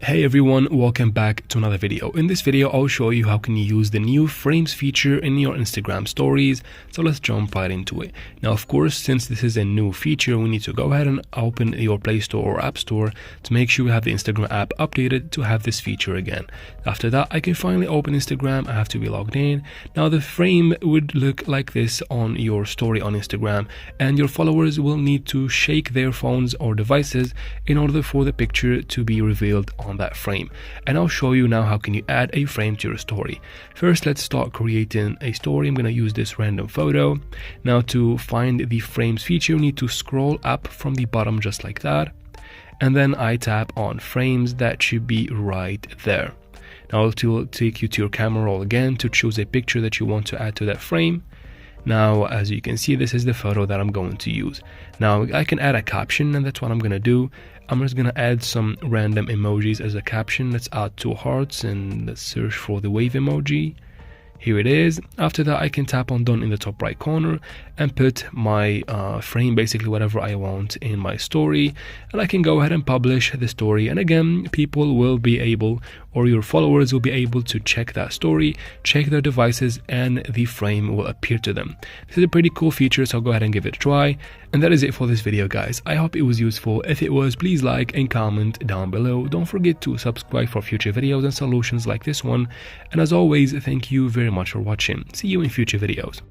Hey everyone, welcome back to another video. In this video, I'll show you how can you use the new frames feature in your Instagram stories. So let's jump right into it. Now, of course, since this is a new feature, we need to go ahead and open your Play Store or App Store to make sure we have the Instagram app updated to have this feature again. After that, I can finally open Instagram. I have to be logged in. Now, the frame would look like this on your story on Instagram, and your followers will need to shake their phones or devices in order for the picture to be revealed on that frame. And I'll show you now how can you add a frame to your story. First, let's start creating a story. I'm going to use this random photo. Now, to find the frames feature, you need to scroll up from the bottom just like that, and then I tap on frames. That should be right there. Now it will take you to your camera roll again to choose a picture that you want to add to that frame. Now, as you can see, this is the photo that I'm going to use. Now, I can add a caption, and that's what I'm going to do. I'm just going to add some random emojis as a caption. Let's add 2 hearts and let's search for the wave emoji. Here it is. After that, I can tap on done in the top right corner and put my frame, basically whatever I want in my story, and I can go ahead and publish the story. And again, people will be able, or your followers will be able to check that story, check their devices, and the frame will appear to them. This is a pretty cool feature, so I'll go ahead and give it a try. And that is it for this video, guys. I hope it was useful. If it was, please like and comment down below. Don't forget to subscribe for future videos and solutions like this one. And as always, thank you very much for watching. See you in future videos.